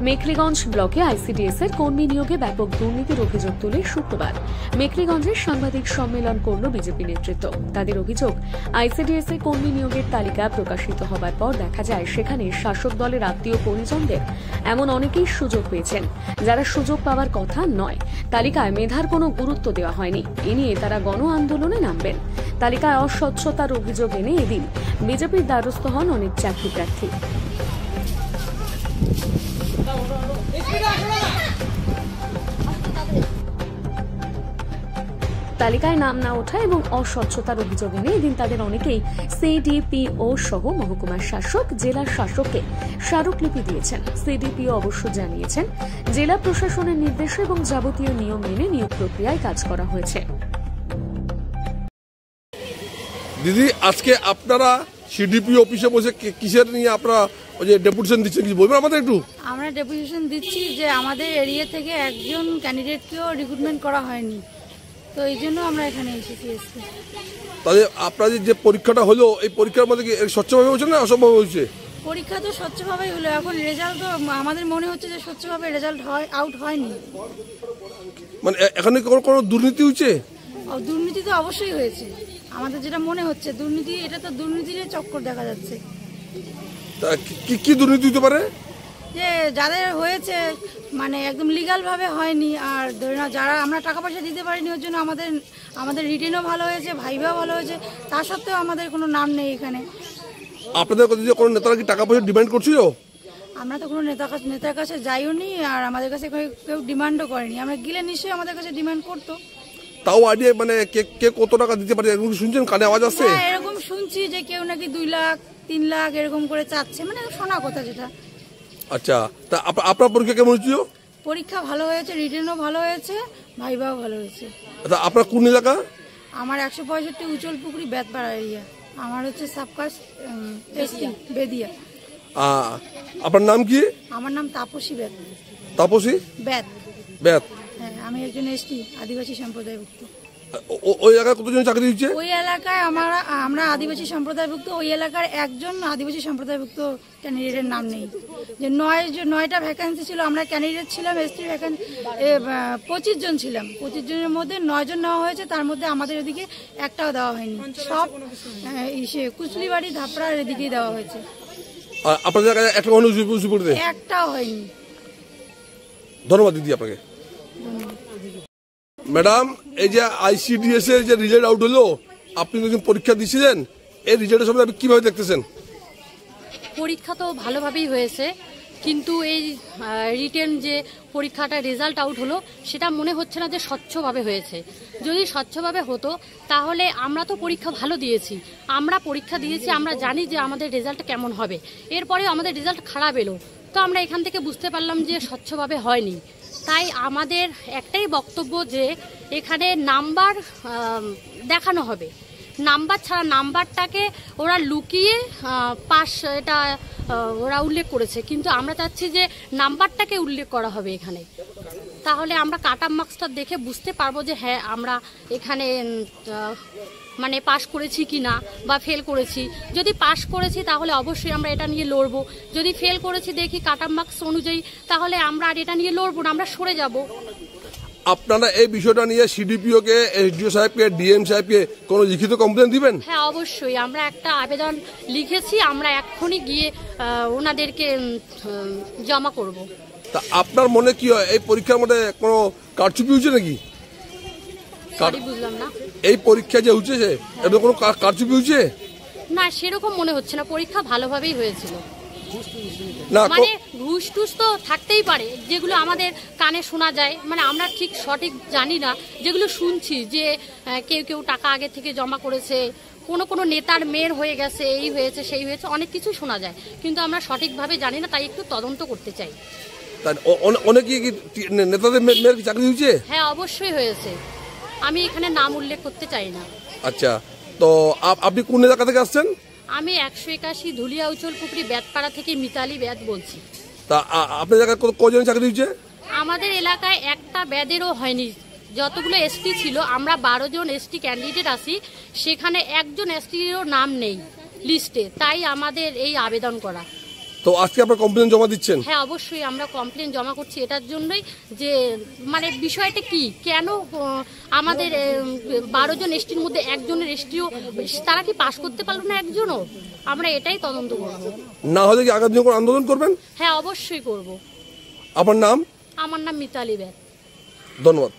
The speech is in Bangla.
মেখলিগঞ্জ ব্লকে আইসিডিএস এর কর্মী নিয়োগে ব্যাপক দুর্নীতির অভিযোগ তুলে শুক্রবার মেখলিগঞ্জের সাংবাদিক সম্মেলন করল বিজেপি নেতৃত্ব। তাদের অভিযোগ, আইসিডিএস এর কর্মী নিয়োগের তালিকা প্রকাশিত হবার পর দেখা যায় সেখানে শাসক দলের আত্মীয় পরিজনদের এমন অনেকেই সুযোগ পেয়েছেন যারা সুযোগ পাওয়ার কথা নয়। তালিকায় মেধার কোনো গুরুত্ব দেওয়া হয়নি। এ নিয়ে তারা গণ আন্দোলনে নামবেন। তালিকায় অস্বচ্ছতার অভিযোগ এনে এদিন বিজেপির দ্বারস্থ হন অনেক চাকরি প্রার্থী। তালিকায় নাম না ওঠা এবং অস্বচ্ছতার অভিযোগ এনে এদিন তাদের অনেকেই সিডিপিও সহ মহকুমার শাসক, জেলার শাসককে স্মারকলিপি দিয়েছেন। সিডিপিও অবশ্য জানিয়েছেন জেলা প্রশাসনের নির্দেশ এবং যাবতীয় নিয়ম মেনে নিয়োগ প্রক্রিয়ায় কাজ করা হয়েছে। দিদি, আজকে আপনারা সিডিপি অফিসে বসে কিসের নিয়ে আপনারা ওই যে ডেপুটেশন দিচ্ছেন, কিছু বলবেন আমাদের একটু? আমরা ডেপুটেশন দিচ্ছি যে আমাদের এরিয়া থেকে একজন ক্যান্ডিডেটকেও রিক্রুটমেন্ট করা হয়নি, তো এই জন্য আমরা এখানে এসেছি। তাহলে আপনাদের যে পরীক্ষাটা হলো, এই পরীক্ষার মধ্যে কি স্বচ্ছভাবে হয়েছে না অসম্ভব হয়েছে? পরীক্ষা তো স্বচ্ছভাবেই হলো, এখন রেজাল্ট তো আমাদের মনে হচ্ছে যে স্বচ্ছভাবে রেজাল্ট আউট হয়নি। মানে এখানে কোনো দুর্নীতি হয়েছে? দুর্নীতি তো অবশ্যই হয়েছে, আমাদের যেটা মনে হচ্ছে দুর্নীতি, এটা তো দুর্নীতির চক্কর দেখা যাচ্ছে। কি দুর্নীতি হতে পারে? যে যাদের হয়েছে মানে একদম লিগাল ভাবে হয়নি, আর ধরে না যারা আমরা টাকা পয়সা দিতে পারিনি, ওর জন্য আমাদের রিটেনও ভালো হয়েছে, ভাইভাও ভালো হয়েছে, তা সত্ত্বেও আমাদের কোনো নাম নেই এখানে। আপনাদের কাছে কোনো নেতারা কি টাকা পয়সা ডিমান্ড করছিল? আমরা তো কোনো নেতার কাছে যাইও নি, আর আমাদের কাছে কেউ ডিমান্ডও করেনি। আমরা গেলে নিশ্চয়ই আমাদের কাছে ডিমান্ড করতো। তাও আইডিয়া মানে কে কত টাকা দিতে পারে এরকম শুনছেন? কানে আওয়াজ আসছে? হ্যাঁ, এরকম শুনছি যে কেউ নাকি 2 লাখ 3 লাখ এরকম করে চাচ্ছে, মানে শোনা কথা যেটা। আচ্ছা, তা আপনার পরীক্ষা কেমন হয়েছিল? পরীক্ষা ভালো হয়েছে, রিটেনও ভালো হয়েছে, ভাইভাও ভালো হয়েছে। আচ্ছা, আপনার কোন এলাকা? আমার 165 উচল পুকুরি বেতপাড়া এরিয়া। আমার হচ্ছে সাবকাস্ট এসটি বেদিয়া। আপনার নাম কি? আমার নাম তাপসী বেত। তাপসী বেত? হ্যাঁ, আমি একজন এসটি আদিবাসী সম্প্রদায়ভুক্ত। ওই এলাকায় কতজন চাকরি দিচ্ছে? ওই এলাকায় আমরা আদিবাসী সম্প্রদায়ভুক্ত, ওই এলাকার একজন আদিবাসী সম্প্রদায়ভুক্ত ক্যান্ডিডেটের নাম নেই। যে 9টা ভ্যাকেন্সি ছিল, আমরা ক্যান্ডিডেট ছিলাম এসটি ভ্যাকেন্সি 25 জন ছিলাম। 25 জনের মধ্যে 9 জন নেওয়া হয়েছে, তার মধ্যে আমাদের এদিকে একটাও দেওয়া হয়নি। সব কুচলিবাড়ি ধাপড়ার এদিকেই দেওয়া হয়েছে। আপনাদের একটাও হয়নি। ধন্যবাদ দিদি আপনাকে। ম্যাডাম, এই যে আইসিডিএস এর যে রেজাল্ট আউট হলো, আপনি যখন পরীক্ষা দিয়েছিলেন, এই রেজাল্টের সম্বন্ধে আপনি কিভাবে দেখতেছেন? পরীক্ষা তো ভালোভাবেই হয়েছে, কিন্তু এই রিটেন যে পরীক্ষাটা রেজাল্ট আউট হলো, সেটা মনে হচ্ছে না যে স্বচ্ছভাবে হয়েছে। যদি স্বচ্ছভাবে হতো তাহলে আমরা তো পরীক্ষা ভালো দিয়েছি, আমরা জানি যে আমাদের রেজাল্ট কেমন হবে। এরপরে আমাদের রেজাল্ট খারাপ এলো, তো আমরা এখান থেকে বুঝতে পারলাম যে স্বচ্ছভাবে হয়নি। তাই আমাদের একটাই বক্তব্য যে এখানে নাম্বার দেখানো হবে, নাম্বার ছাড়া নাম্বারটাকে ওরা লুকিয়ে পাস এটা ওরা উল্লেখ করেছে, কিন্তু আমরা চাচ্ছি যে নাম্বারটাকে উল্লেখ করা হবে এখানে। তাহলে আমরা কাট অফ মার্কসটা দেখে বুঝতে পারবো যে হ্যাঁ আমরা এখানে মানে পাশ করেছি কি না বা ফেল করেছি। যদি পাশ করেছি তাহলে অবশ্যই আমরা এটা নিয়ে লড়বো, যদি ফেল করেছি দেখি কাট অফ মার্কস অনুযায়ী, তাহলে আমরা আর এটা নিয়ে লড়বো না, আমরা সরে যাব। আপনারা এই বিষয়টা নিয়ে সিডিপিও কে, এসডিও সাহেবকে, ডিএম সাহেবকে কোনো লিখিত কমপ্লেন দিবেন? হ্যাঁ, অবশ্যই আমরা একটা আবেদন লিখেছি, আমরা এক্ষুনি গিয়ে ওনাদেরকে জমা করব। তা আপনার মনে কি হয়, এই পরীক্ষার মধ্যে কোনো কারচুপি হয়েছে নাকি? বুঝলাম না। এই পরীক্ষা যে হচ্ছে এর কোনো কারচুপি হয়েছে? না, সেরকম মনে হচ্ছে না, পরীক্ষা ভালোভাবেই হয়েছিল। না, মানে ঘুষ টুস তো থাকতেই পারে, যেগুলো আমাদের কানে শোনা যায়, মানে আমরা ঠিক সঠিক জানি না, যেগুলো শুনছি যে কেউ টাকা আগে থেকে জমা করেছে, কোনো নেতার মেয়ের হয়ে গেছে, এই হয়েছে সেই হয়েছে, অনেক কিছু শোনা যায়, কিন্তু আমরা সঠিকভাবে জানি না, তাই একটু তদন্ত করতে চাই। অনেকে নেতাদের মেয়ের চাকরি হয়েছে? হ্যাঁ, অবশ্যই হয়েছে, আমি এখানে নাম উল্লেখ করতে চাই না। আচ্ছা, তো আপনি কোন এলাকা থেকে আসছেন? আমি 181 ধুলিয়া উচল পুকুরি বেতপাড়া থেকে মিতালি বেদ বলছি। তা আপনার এলাকায় কজন চাকরি হয়েছে? আমাদের এলাকায় একটা বেদেরও হয়নি। যতগুলো এসটি ছিল, আমরা 12 জন এসটি ক্যান্ডিডেট আছি, সেখানে একজন এসটিরও নাম নেই লিস্টে, তাই আমাদের এই আবেদন করা। তো আজকে আপনারা কমপ্লেন জমা দিচ্ছেন? হ্যাঁ, অবশ্যই আমরা কমপ্লেন জমা করছি এটার জন্যই যে মানে বিষয়টা কি, কেন আমাদের 12 জন এসটির মধ্যে একজনের এসটিও তারা কি পাশ করতে পারলো না একজনও? আমরা এটাই তদন্ত করব। না হলে কি আগামী দিনে আন্দোলন করবেন? হ্যাঁ, অবশ্যই করব। আপনার নাম? আমার নাম মিতালি ব্যাগ। ধন্যবাদ।